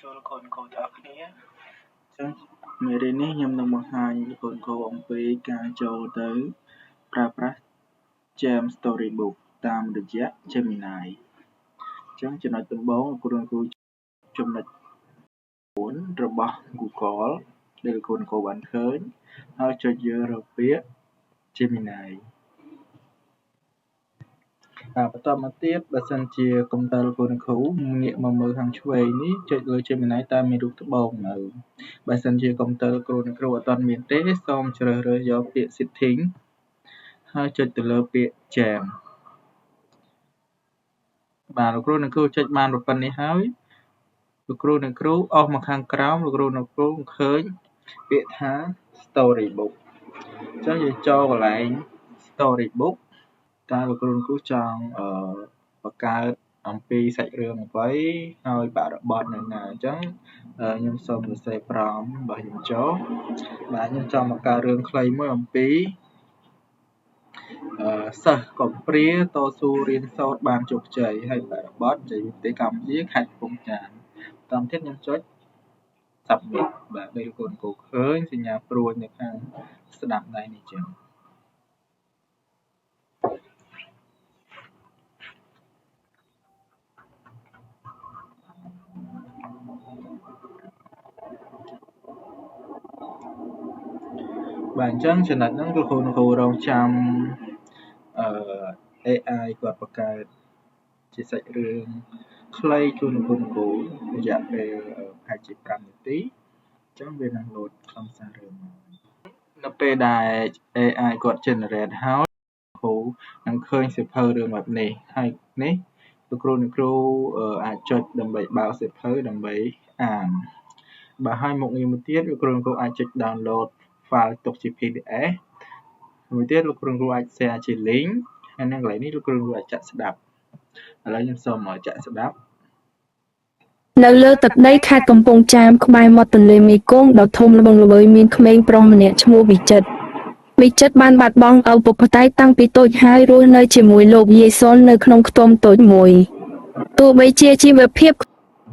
ចូលកូនៗទាំងអស់គ្នាចឹងមេរៀននេះខ្ញុំនឹងបង្ហាញកូនៗអំពីការចូលទៅប្រើប្រាស់ Jam Storybook តាមរយៈ Gemini ចឹងចំណុចដំបូងលោកគ្រូចំណុច4របស់ Google ដែលកូនៗបានឃើញហើយចុចយករកពាក្យ Gemini បន្តមកទៀតបើសិនជាកុំព្យូទ័រកូនគ្រូងាកមកមើលខាងឆ្វេងនេះចុចលើ Gemini តើមានរូបត្បូងនៅបើសិនជាកុំព្យូទ័រកូនគ្រូអត់ទាន់មានទេសូមជ្រើសរើសយកពាក្យ Setting ហើយចុចទៅលើពាក្យ Jam បាទលោកគ្រូនិងគ្រូចុចបានប៉ុណ្ណេះហើយលោកគ្រូនិងគ្រូអស់មកខាងក្រោមលោកគ្រូនិងគ្រូឃើញពាក្យថា Storybook អញ្ចឹងយើងចូលកន្លែង Storybook តើលោកគ្រូនិងគ្រូចង់បង្កើតអំពីសាច់រឿងអ្វីហើយបរិបទនៅណាអញ្ចឹងខ្ញុំសូមសរសេរប្រអប់របស់ខ្ញុំចូលបាទខ្ញុំចង់បង្កើតរឿងខ្លីមួយអំពីសិស្សកំព្រាតស៊ូរៀនសូត្របានជោគជ័យហើយបរិបទជាប្រទេសកម្ពុជាខេត្តកំពង់ចាមតាមទៀតខ្ញុំចុច Submit បាទដូចកូនឃើញសញ្ញាព្រួយនៅខាងស្ដាំដៃនេះចឹងបាទអញ្ចឹងចំណុចហ្នឹងគឺគ្រូរងចាំAI គាត់បង្កើតជាសាច់រឿងខ្លីជូនគុណគ្រូរយៈពេលប្រហែលជា5នាទីអញ្ចឹងវានឹងលោតខ្លឹមសាររឿងមកនៅពេលដែល AI គាត់ generate ហើយគ្រូនឹងឃើញសៀវភៅរឿងបែបនេះហើយនេះលោកគ្រូនិងគ្រូអាចចុចដើម្បីបើកសៀវភៅដើម្បីអានបាទហើយមុខងារមួយទៀតលោកគ្រូនិងគ្រូអាចចុច download file ទុកជា PDF មួយទៀតលោកគ្រូនិងគ្រូអាច share ជា link ហើយនៅកន្លែងនេះលោកគ្រូនិងគ្រូអាចចាក់ស្ដាប់ឥឡូវខ្ញុំសូមចាក់ស្ដាប់នៅលើទឹកដីខេត្តកំពង់ចាមក្បែរមាត់ទន្លេមេគង្គដ៏ធំល្វឹងល្វើយមានក្មេងប្រុសម្នាក់ឈ្មោះវិចិត្របានបាត់បង់ឪពុកម្ដាយតាំងពីតូចហើយរស់នៅជាមួយលោកយាយសុននៅក្នុងខ្ទមតូចមួយទោះបីជាជីវភាព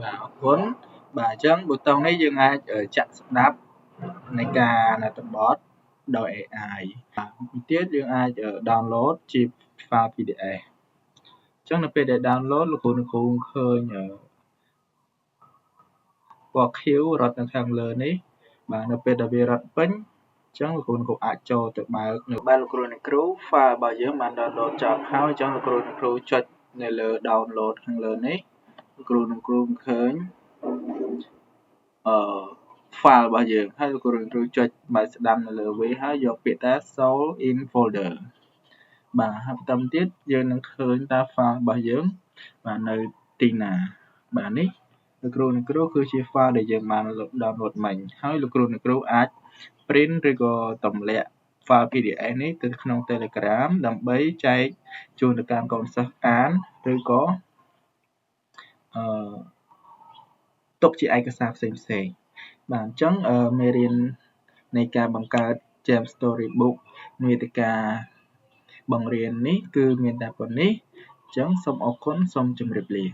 បាទអរគុណបាទអញ្ចឹងប៊ូតុងនេះយើងអាចចាក់ស្ដាប់នៃការអត្ថបទដោយ AI មួយទៀតយើងអាច download ជា file PDF អញ្ចឹងនៅពេលដែល download លោកគ្រូនឹងឃើញពណ៌ខៀវរត់នៅខាងលើនេះបាទនៅពេលដែលវារត់ពេញអញ្ចឹងលោកគ្រូនឹងអាចចូលទៅបើកនៅបែបលោកគ្រូនិងគ្រូ file របស់យើងបាន download ចប់ហើយអញ្ចឹងលោកគ្រូនិងគ្រូចុចនៅលើ download ខាងលើនេះលោកគ្រូនឹងគ្រូឃើញfile របស់យើងហើយលោកគ្រូនឹងគ្រូចុចបើកស្ដាំនៅលើវាហើយយកពាក្យថា Show in folder បាទហើយបន្តទៀតយើងនឹងឃើញថា file របស់យើងបាទនៅទីណាបាទនេះលោកគ្រូនិងគ្រូគឺជា file ដែលយើងបាន download មិញហើយលោកគ្រូនិងគ្រូអាច print ឬក៏ទម្លាក់ file PDF នេះទៅក្នុង Telegram ដើម្បីចែកជូនទៅកាន់កូនសិស្សអានឬក៏ទុកជាឯកសារផ្សេងៗបាទអញ្ចឹងមេរៀននៃការបង្កើត Jam Storybook មាតិកាបង្រៀននេះគឺមានតែប៉ុណ្នេះអញ្ចឹងសូមអរគុណសូមជម្រាបលា